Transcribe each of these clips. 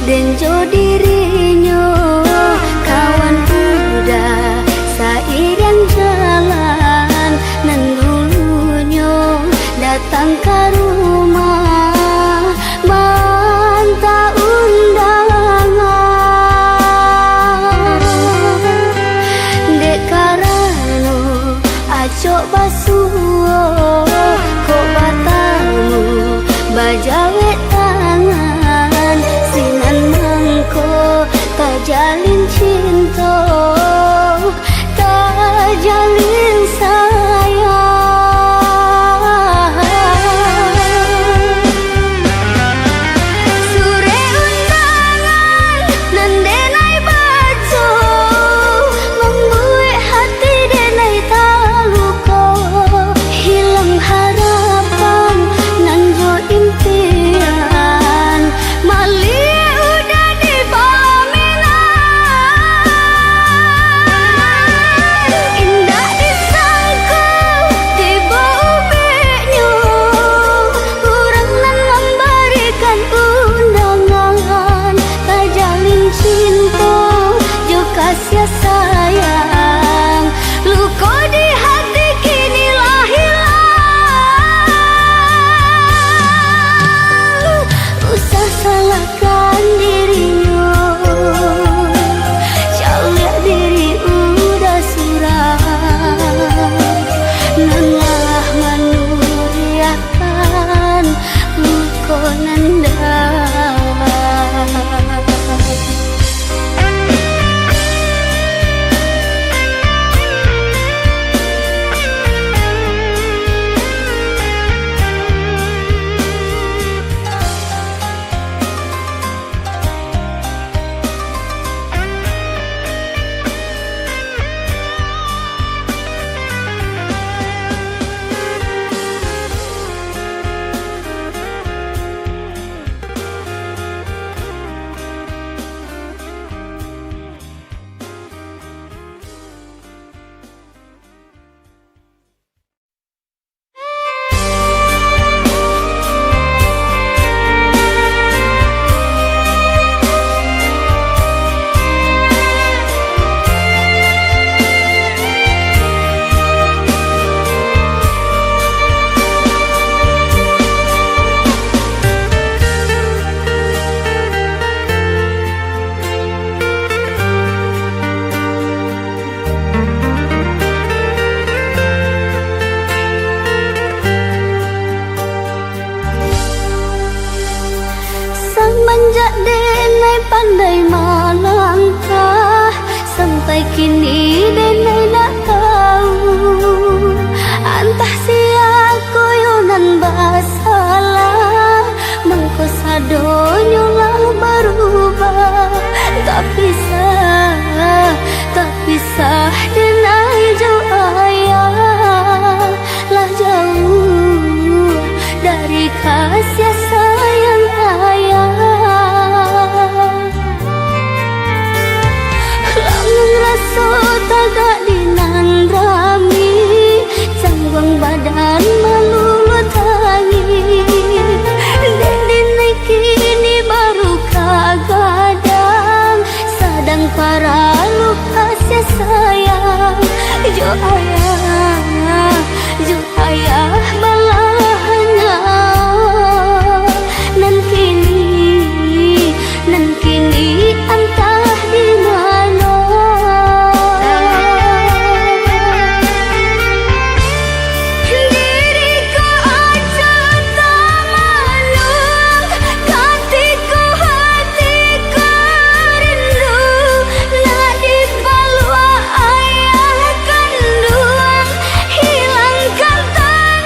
denjo dirinya kawan udah seiring jalan nan dulunya datang ke rumah manta undangan dek karano acok basuo kok batamu bajawe tangan sinan mangko tak jalin cinta tak jalin sayang sure undangan nan denai baco membuat hati denai taluko hilang harapan nan jo impian mali udah di pelaminan indah disangka tiba ubeknya kurang nan memberikan undangan tak jalin cinta jo kasih sayang luka di hati kini lah hilang usah salahkan dirinya jauh lihat diri udah suram nanlah menuriakan luka nanda. Semenjak denai pandai melangkah sampai kini denai nak tahu antah sia koyonan basalah mengko sadonyo lah berubah tak pisah denai jo ayah lah jauh dari kasih sayang ayah langun rasa tagak dinandrami canggung badan melulu tangi dek dinai kini baru kagadang sadang para luka sayang jo ayah balahnya nan kini antah di mana diriku aja tak manung hatiku rindu nak dipalwa ayah kandung hilangkan tak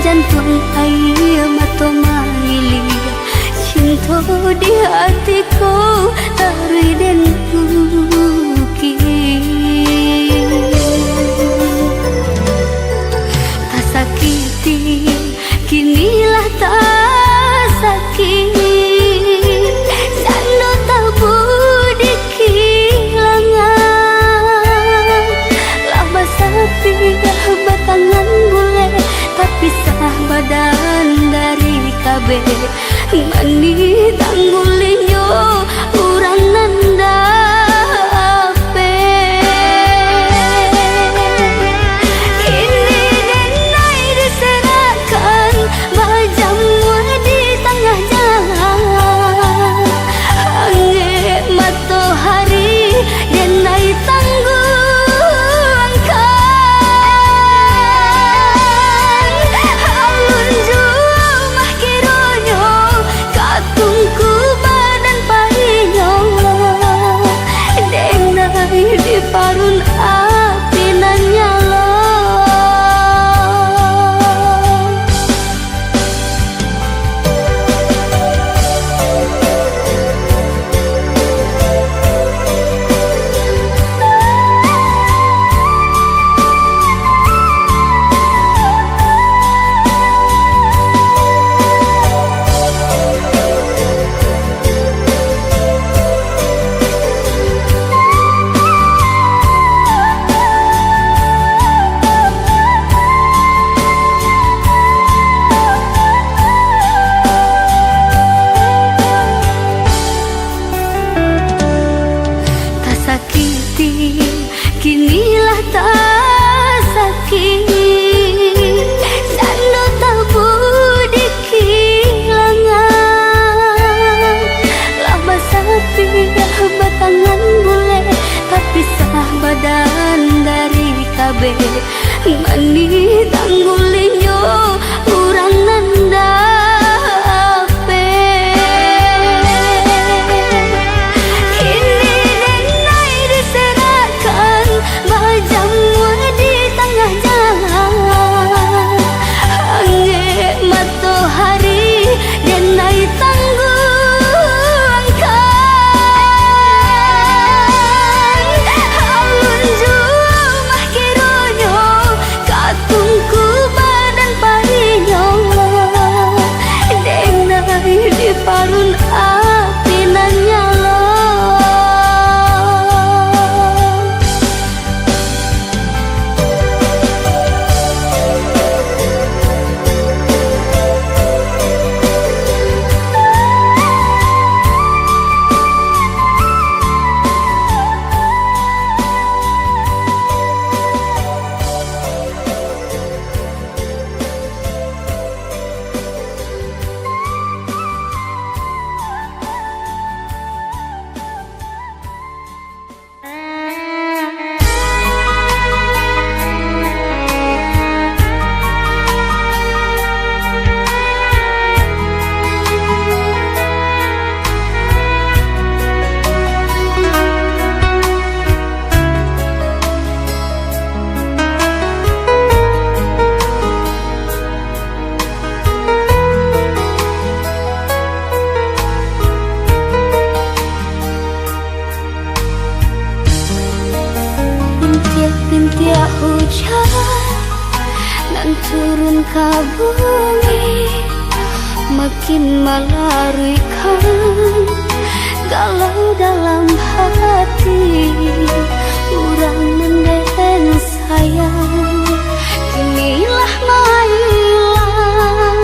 jantung air mata maili cinta di hatiku tari dan puki tak sakiti kinilah tak sakit sando tabu di kilangan lah basapi batangan bule tapi sah badan dari kabeh mani tanggulinyo urang nandape kini denai diserahkan bajamu di tengah jalan angge matahari denai tangguhkan alun jumah kironyo katungku badan pahinyo denai di parun api nan nyala sakiti kinilah tak sakit sando tabu di kilangan lah basapi batangan bule tapi sah badan dari kabeh mani tanggulinyo urang nandape kini denai diserahkan bajamu di tengah jalan angge matahari denai tangguhkan alun jumah kironyo katungku badan pahinyo denai di parun api nan nyala bintiak hujan nan turun ke bumi makin melarikan galau dalam hati urang nenden sayang kinilah mailang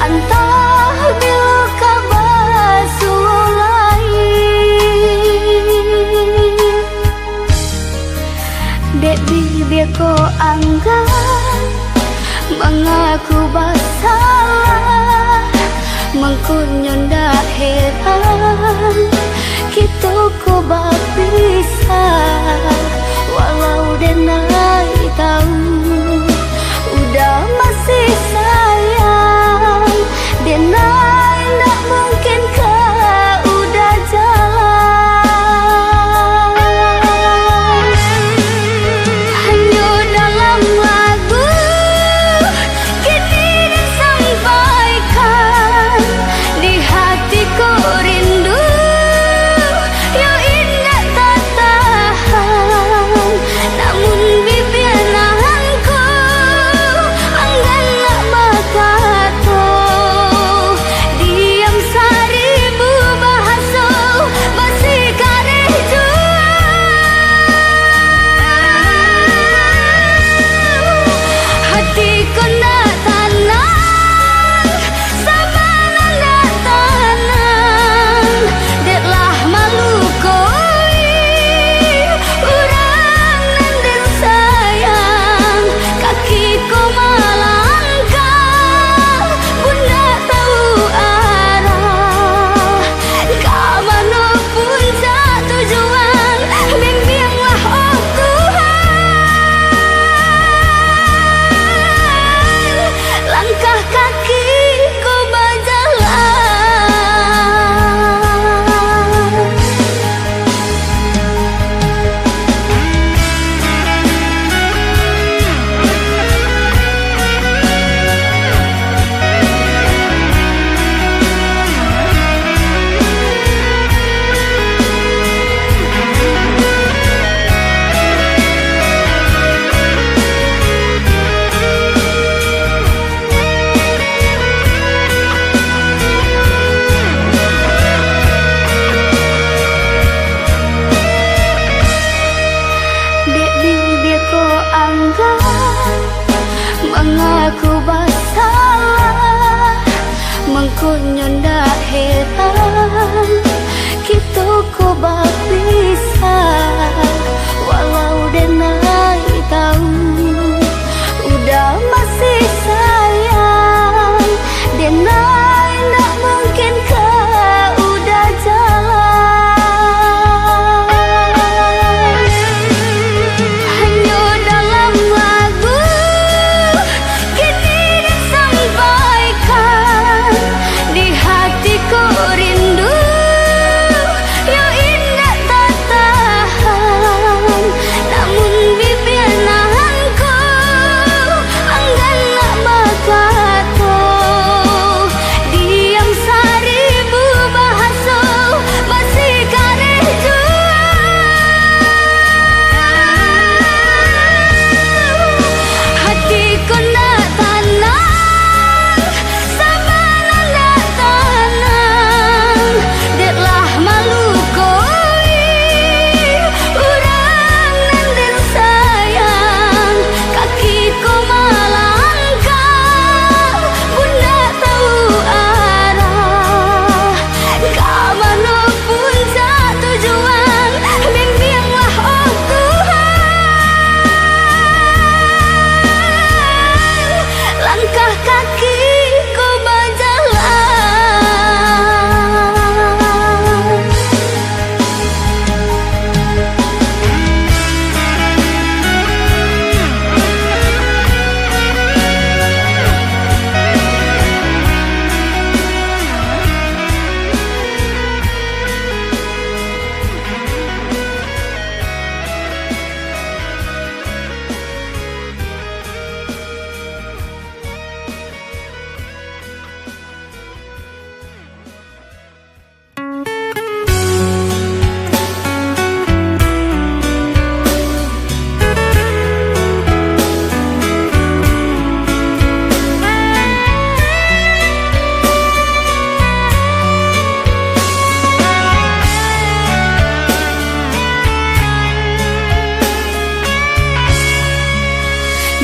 antah bilu kabasulai dek bibir ko anggap mengaku bersalah mengkunyon dah heran kita ko bisa walau denai tahu udah masih sayang denai tak mungkin kau udah jalan hanya dalam lagu kini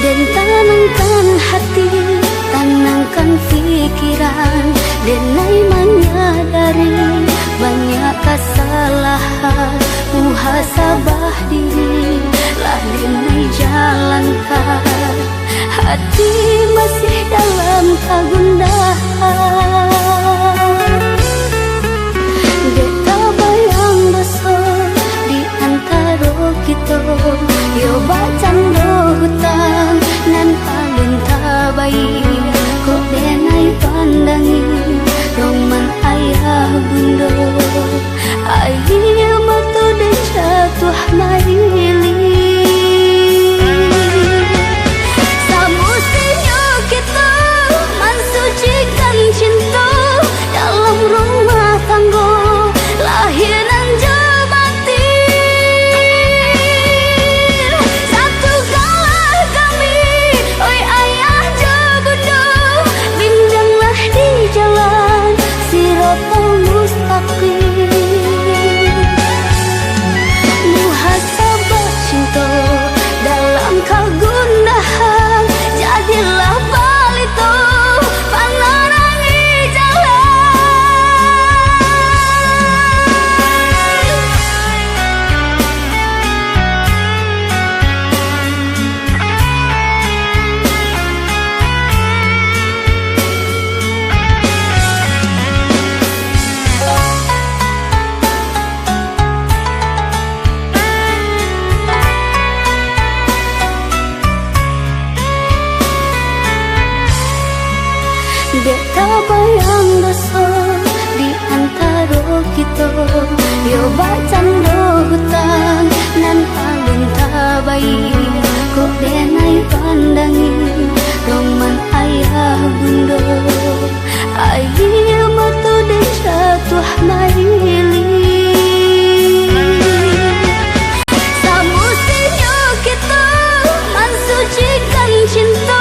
dan tenangkan hati, tenangkan pikiran, denai menyadari banyak kesalahan, muhasabah diri lah denai jalankan, hati masih dalam kegundahan. Deta bayang besar di antara kita, yo bacando hutang nan alun tabai, kok denai pandangi roman ayah bunda, ayah matu dan jatuh marili. Samustinya kita mensucikan cinta dalam rumah tangga, lahir dan mati. Satukanlah kami, oi ayah jo bunda, bimbinglah di jalan siratal mustaqim. Muhasabah cinta dalam kegundahan, jadilah balito penerangi jalan. Deta bayang besar di antara kita, yo bacando hutang nan alun tabai, kok denai pandangi roman ayah bunda, ayah matu dan jatuh marili. Samustinya kita mensucikan cinta